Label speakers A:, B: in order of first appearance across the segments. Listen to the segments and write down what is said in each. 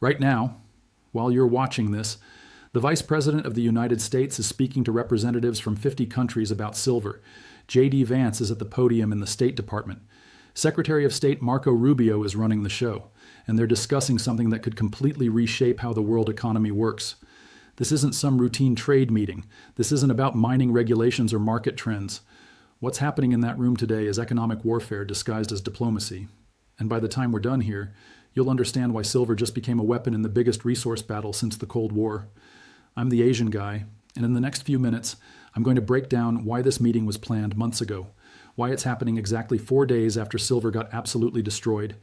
A: Right now, while you're watching this, the Vice President of the United States is speaking to representatives from 50 countries about silver. J.D. Vance is at the podium in the State Department. Secretary of State Marco Rubio is running the show, and they're discussing something that could completely reshape how the world economy works. This isn't some routine trade meeting. This isn't about mining regulations or market trends. What's happening in that room today is economic warfare disguised as diplomacy. And by the time we're done here, you'll understand why silver just became a weapon in the biggest resource battle since the Cold War. I'm the Asian guy, and in the next few minutes, I'm going to break down why this meeting was planned months ago, why it's happening exactly 4 days after silver got absolutely destroyed,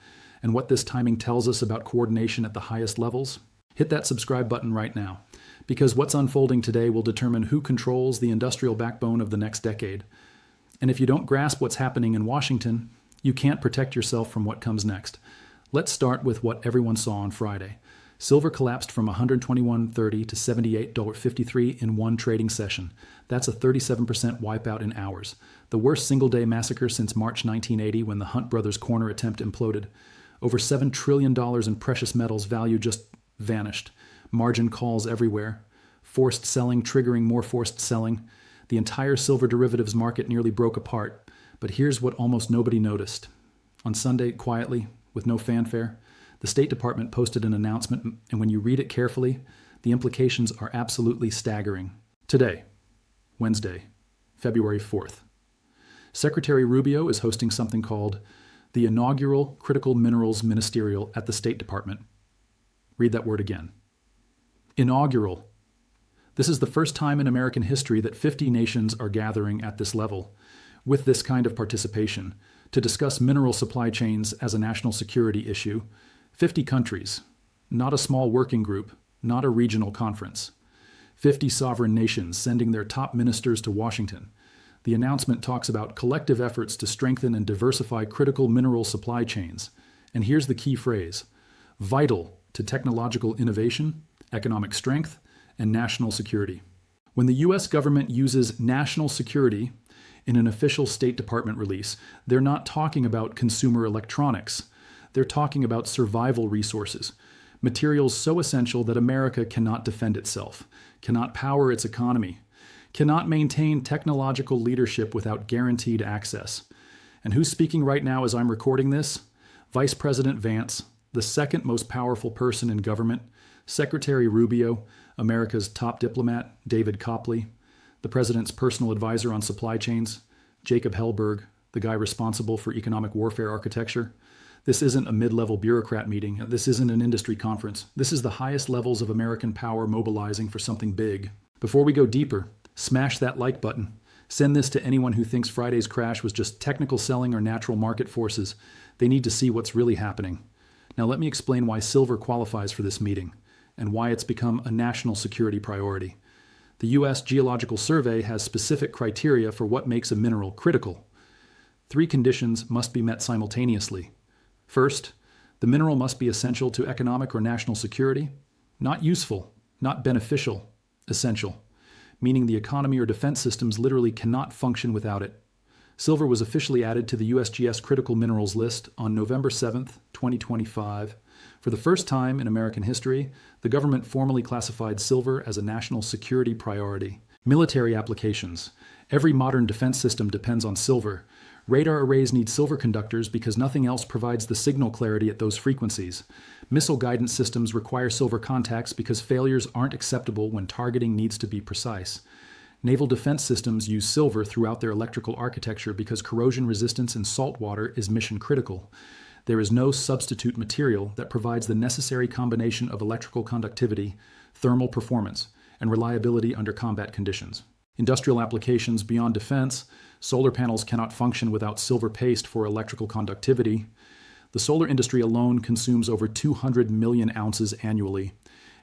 A: and what this timing tells us about coordination at the highest levels. Hit that subscribe button right now, because what's unfolding today will determine who controls the industrial backbone of the next decade. And if you don't grasp what's happening in Washington, you can't protect yourself from what comes next. Let's start with what everyone saw on Friday. Silver collapsed from $121.30 to $78.53 in one trading session. That's a 37% wipeout in hours. The worst single-day massacre since March 1980 when the Hunt brothers' corner attempt imploded. Over $7 trillion in precious metals value just vanished. Margin calls everywhere. Forced selling triggering more forced selling. The entire silver derivatives market nearly broke apart. But here's what almost nobody noticed. On Sunday, quietly, with no fanfare, the State Department posted an announcement, and when you read it carefully, the implications are absolutely staggering. Today, Wednesday, February 4th, Secretary Rubio is hosting something called the Inaugural Critical Minerals Ministerial at the State Department. Read that word again. Inaugural. This is the first time in American history that 50 nations are gathering at this level, with this kind of participation, to discuss mineral supply chains as a national security issue. 50 countries, not a small working group, not a regional conference. 50 sovereign nations sending their top ministers to Washington. The announcement talks about collective efforts to strengthen and diversify critical mineral supply chains. And here's the key phrase: vital to technological innovation, economic strength, and national security. When the U.S. government uses national security in an official State Department release, they're not talking about consumer electronics. They're talking about survival resources, materials so essential that America cannot defend itself, cannot power its economy, cannot maintain technological leadership without guaranteed access. And who's speaking right now as I'm recording this? Vice President Vance, the second most powerful person in government, Secretary Rubio, America's top diplomat, David Copley, the president's personal advisor on supply chains, Jacob Hellberg, the guy responsible for economic warfare architecture. This isn't a mid-level bureaucrat meeting. This isn't an industry conference. This is the highest levels of American power mobilizing for something big. Before we go deeper, smash that like button. Send this to anyone who thinks Friday's crash was just technical selling or natural market forces. They need to see what's really happening. Now let me explain why silver qualifies for this meeting and why it's become a national security priority. The U.S. Geological Survey has specific criteria for what makes a mineral critical. 3 conditions must be met simultaneously. First, the mineral must be essential to economic or national security, not useful, not beneficial, essential, meaning the economy or defense systems literally cannot function without it. Silver was officially added to the USGS critical minerals list on November 7th, 2025. For the first time in American history, the government formally classified silver as a national security priority. Military applications. Every modern defense system depends on silver. Radar arrays need silver conductors because nothing else provides the signal clarity at those frequencies. Missile guidance systems require silver contacts because failures aren't acceptable when targeting needs to be precise. Naval defense systems use silver throughout their electrical architecture because corrosion resistance in salt water is mission critical. There is no substitute material that provides the necessary combination of electrical conductivity, thermal performance, and reliability under combat conditions. Industrial applications beyond defense. Solar panels cannot function without silver paste for electrical conductivity. The solar industry alone consumes over 200 million ounces annually,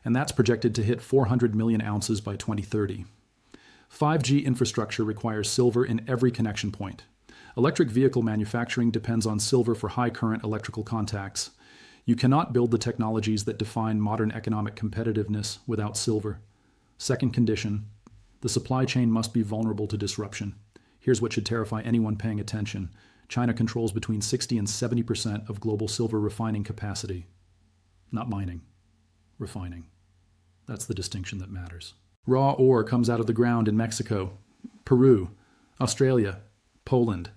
A: and that's projected to hit 400 million ounces by 2030. 5G infrastructure requires silver in every connection point. Electric vehicle manufacturing depends on silver for high current electrical contacts. You cannot build the technologies that define modern economic competitiveness without silver. Second condition, the supply chain must be vulnerable to disruption. Here's what should terrify anyone paying attention. China controls between 60 and 70% of global silver refining capacity. Not mining. refining. That's the distinction that matters. Raw ore comes out of the ground in Mexico, Peru, Australia, Poland.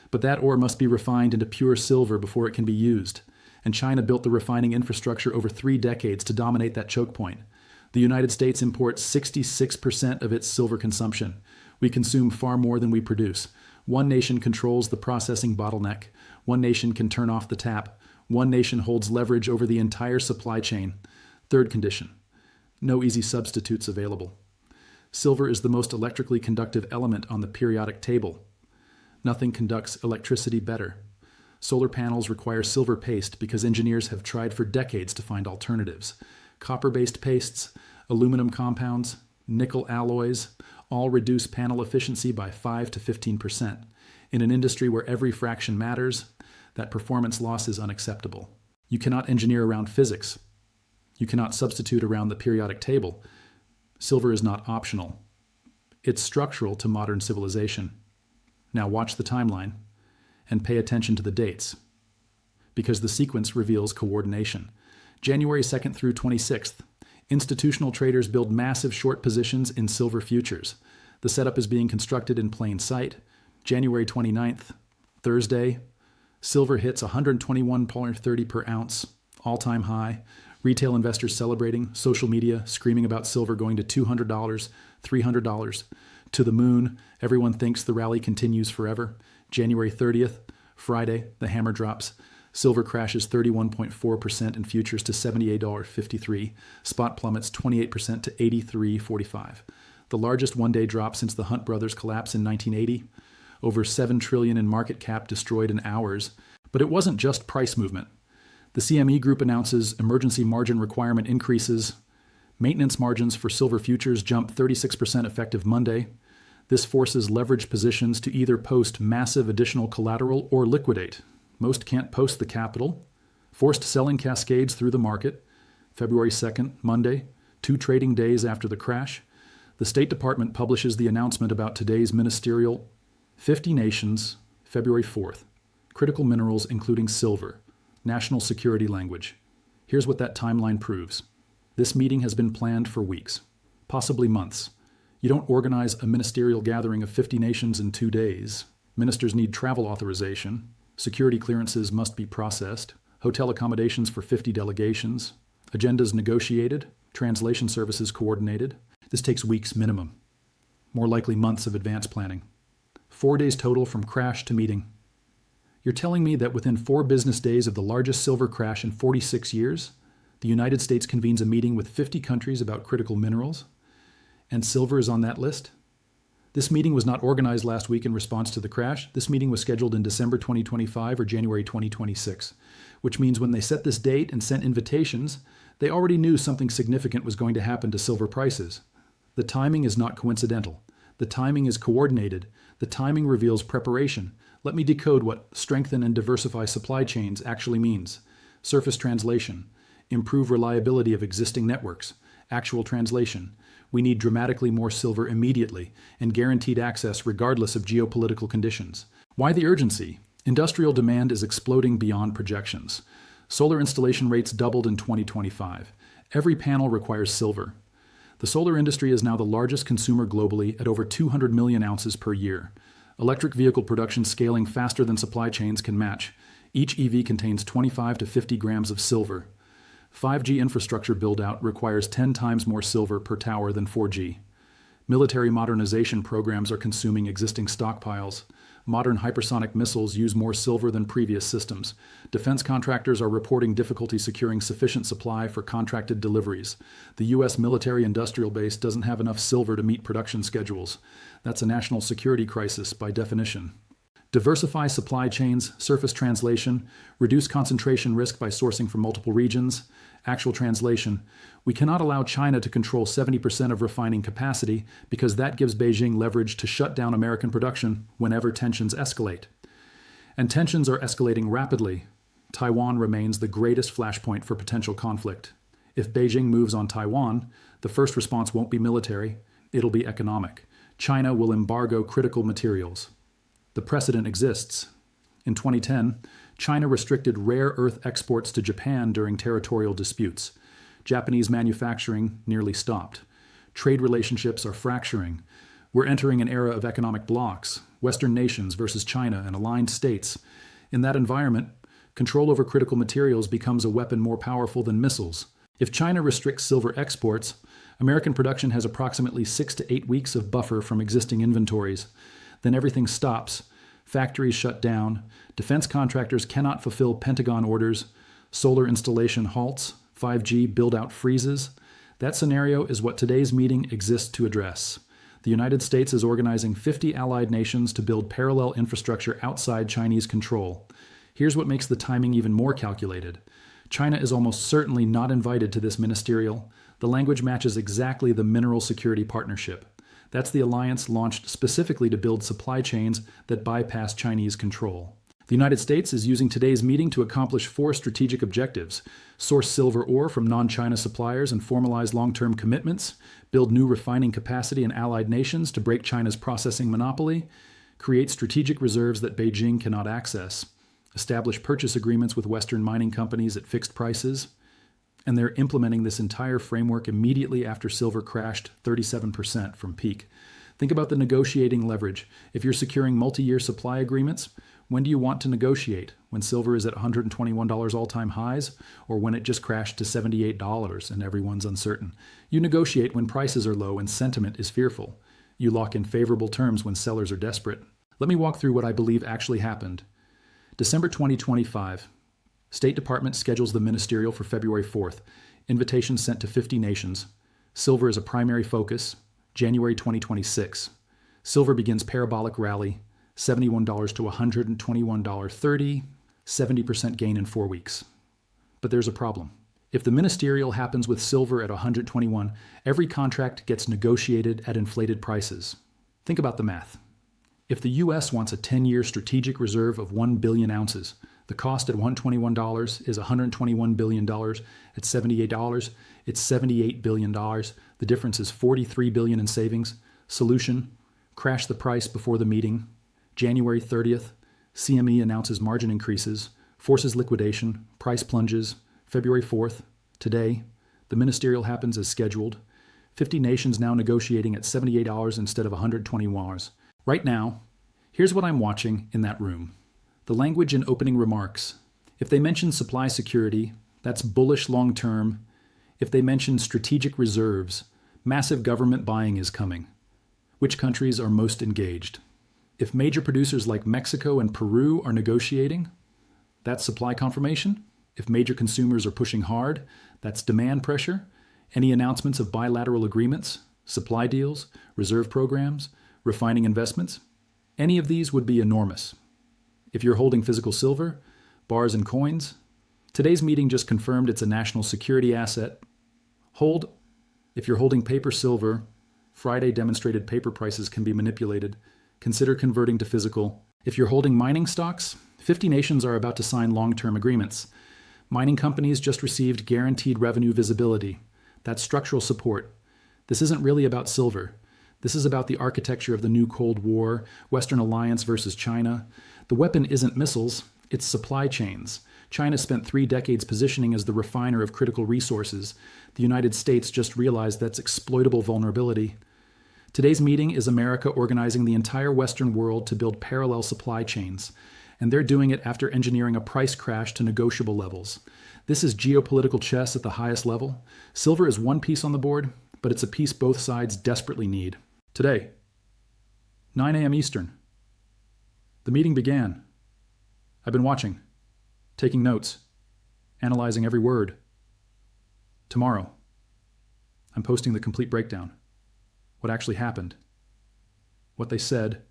A: But that ore must be refined into pure silver before it can be used. And China built the refining infrastructure over 3 decades to dominate that choke point. The United States imports 66% of its silver consumption. We consume far more than we produce. One nation controls the processing bottleneck. One nation can turn off the tap. One nation holds leverage over the entire supply chain. Third condition: no easy substitutes available. Silver is the most electrically conductive element on the periodic table. Nothing conducts electricity better. Solar panels require silver paste because engineers have tried for decades to find alternatives. Copper-based pastes, aluminum compounds, nickel alloys all reduce panel efficiency by 5 to 15%. In an industry where every fraction matters, that performance loss is unacceptable. You cannot engineer around physics. You cannot substitute around the periodic table. Silver is not optional. It's structural to modern civilization. Now watch the timeline and pay attention to the dates, because the sequence reveals coordination. January 2nd through 26th, institutional traders build massive short positions in silver futures. The setup is being constructed in plain sight. January 29th, Thursday, silver hits $121.30 per ounce, all-time high. Retail investors celebrating, social media screaming about silver going to $200, $300. To the moon, everyone thinks the rally continues forever. January 30th, Friday, the hammer drops. Silver crashes 31.4% in futures to $78.53. Spot plummets 28% to $83.45. The largest one-day drop since the Hunt brothers collapse in 1980. Over $7 trillion in market cap destroyed in hours. But it wasn't just price movement. The CME Group announces emergency margin requirement increases. Maintenance margins for silver futures jump 36% effective Monday. This forces leveraged positions to either post massive additional collateral or liquidate. Most can't post the capital. Forced selling cascades through the market. February 2nd, Monday, 2 trading days after the crash. The State Department publishes the announcement about today's ministerial 50 nations, February 4th. Critical minerals including silver. National security language. Here's what that timeline proves. This meeting has been planned for weeks, possibly months. You don't organize a ministerial gathering of 50 nations in 2 days. Ministers need travel authorization. Security clearances must be processed. Hotel accommodations for 50 delegations. Agendas negotiated. Translation services coordinated. This takes weeks minimum. More likely months of advance planning. 4 days total from crash to meeting. You're telling me that within 4 business days of the largest silver crash in 46 years, the United States convenes a meeting with 50 countries about critical minerals, and silver is on that list? This meeting was not organized last week in response to the crash. This meeting was scheduled in December 2025 or January 2026, which means when they set this date and sent invitations, they already knew something significant was going to happen to silver prices. The timing is not coincidental. The timing is coordinated. The timing reveals preparation. Let me decode what strengthen and diversify supply chains actually means. Surface translation. Improve reliability of existing networks. Actual translation. We need dramatically more silver immediately and guaranteed access regardless of geopolitical conditions. Why the urgency? Industrial demand is exploding beyond projections. Solar installation rates doubled in 2025. Every panel requires silver. The solar industry is now the largest consumer globally at over 200 million ounces per year. Electric vehicle production scaling faster than supply chains can match. Each EV contains 25 to 50 grams of silver. 5G infrastructure build-out requires 10 times more silver per tower than 4G. Military modernization programs are consuming existing stockpiles. Modern hypersonic missiles use more silver than previous systems. Defense contractors are reporting difficulty securing sufficient supply for contracted deliveries. The U.S. military industrial base doesn't have enough silver to meet production schedules. That's a national security crisis by definition. Diversify supply chains, surface translation, reduce concentration risk by sourcing from multiple regions. Actual translation. We cannot allow China to control 70% of refining capacity because that gives Beijing leverage to shut down American production whenever tensions escalate. And tensions are escalating rapidly. Taiwan remains the greatest flashpoint for potential conflict. If Beijing moves on Taiwan, the first response won't be military, it'll be economic. China will embargo critical materials. The precedent exists. In 2010, China restricted rare earth exports to Japan during territorial disputes. Japanese manufacturing nearly stopped. Trade relationships are fracturing. We're entering an era of economic blocs, Western nations versus China and aligned states. In that environment, control over critical materials becomes a weapon more powerful than missiles. If China restricts silver exports, American production has approximately 6 to 8 weeks of buffer from existing inventories. Then everything stops. Factories shut down. Defense contractors cannot fulfill Pentagon orders. Solar installation halts. 5G build-out freezes. That scenario is what today's meeting exists to address. The United States is organizing 50 allied nations to build parallel infrastructure outside Chinese control. Here's what makes the timing even more calculated. China is almost certainly not invited to this ministerial. The language matches exactly the Mineral Security Partnership. That's the alliance launched specifically to build supply chains that bypass Chinese control. The United States is using today's meeting to accomplish 4 strategic objectives: source silver ore from non-China suppliers and formalize long-term commitments, build new refining capacity in allied nations to break China's processing monopoly, create strategic reserves that Beijing cannot access, establish purchase agreements with Western mining companies at fixed prices, and they're implementing this entire framework immediately after silver crashed 37% from peak. Think about the negotiating leverage. If you're securing multi-year supply agreements, when do you want to negotiate? When silver is at $121 all-time highs, or when it just crashed to $78 and everyone's uncertain? You negotiate when prices are low and sentiment is fearful. You lock in favorable terms when sellers are desperate. Let me walk through what I believe actually happened. December 2025. State Department schedules the ministerial for February 4th. Invitations sent to 50 nations. Silver is a primary focus. January 2026. Silver begins parabolic rally. $71 to $121.30, 70% gain in 4 weeks. But there's a problem. If the ministerial happens with silver at 121, every contract gets negotiated at inflated prices. Think about the math. If the U.S. wants a 10-year strategic reserve of 1 billion ounces, the cost at $121 is $121 billion. At $78, it's $78 billion. The difference is $43 billion in savings. Solution: crash the price before the meeting. January 30th, CME announces margin increases, forces liquidation, price plunges. February 4th, today, the ministerial happens as scheduled. 50 nations now negotiating at $78 instead of $120. Right now, here's what I'm watching in that room. The language in opening remarks. If they mention supply security, that's bullish long-term. If they mention strategic reserves, massive government buying is coming. Which countries are most engaged? If major producers like Mexico and Peru are negotiating, that's supply confirmation. If major consumers are pushing hard, that's demand pressure. Any announcements of bilateral agreements, supply deals, reserve programs, refining investments, any of these would be enormous. If you're holding physical silver, bars and coins, today's meeting just confirmed it's a national security asset. Hold. If you're holding paper silver, Friday demonstrated paper prices can be manipulated. Consider converting to physical. If you're holding mining stocks, 50 nations are about to sign long-term agreements. Mining companies just received guaranteed revenue visibility. That's structural support. This isn't really about silver. This is about the architecture of the new Cold War, Western alliance versus China. The weapon isn't missiles, it's supply chains. China spent 3 decades positioning as the refiner of critical resources. The United States just realized that's exploitable vulnerability. Today's meeting is America organizing the entire Western world to build parallel supply chains, and they're doing it after engineering a price crash to negotiable levels. This is geopolitical chess at the highest level. Silver is one piece on the board, but it's a piece both sides desperately need. Today, 9 a.m. Eastern. The meeting began. I've been watching, taking notes, analyzing every word. Tomorrow, I'm posting the complete breakdown. What actually happened, what they said,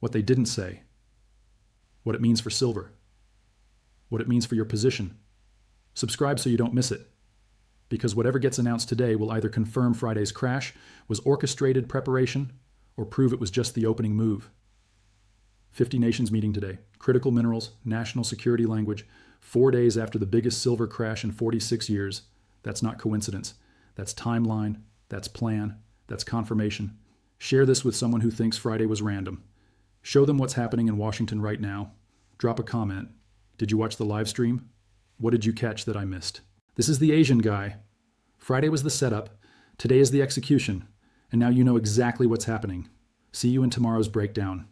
A: what they didn't say, what it means for silver, what it means for your position. Subscribe so you don't miss it, because whatever gets announced today will either confirm Friday's crash was orchestrated preparation or prove it was just the opening move. 50 nations meeting today. Critical minerals, national security language, 4 days after the biggest silver crash in 46 years. That's not coincidence. That's timeline. That's plan. That's confirmation. Share this with someone who thinks Friday was random. Show them what's happening in Washington right now. Drop a comment. Did you watch the live stream? What did you catch that I missed? This is the Asian guy. Friday was the setup. Today is the execution. And now you know exactly what's happening. See you in tomorrow's breakdown.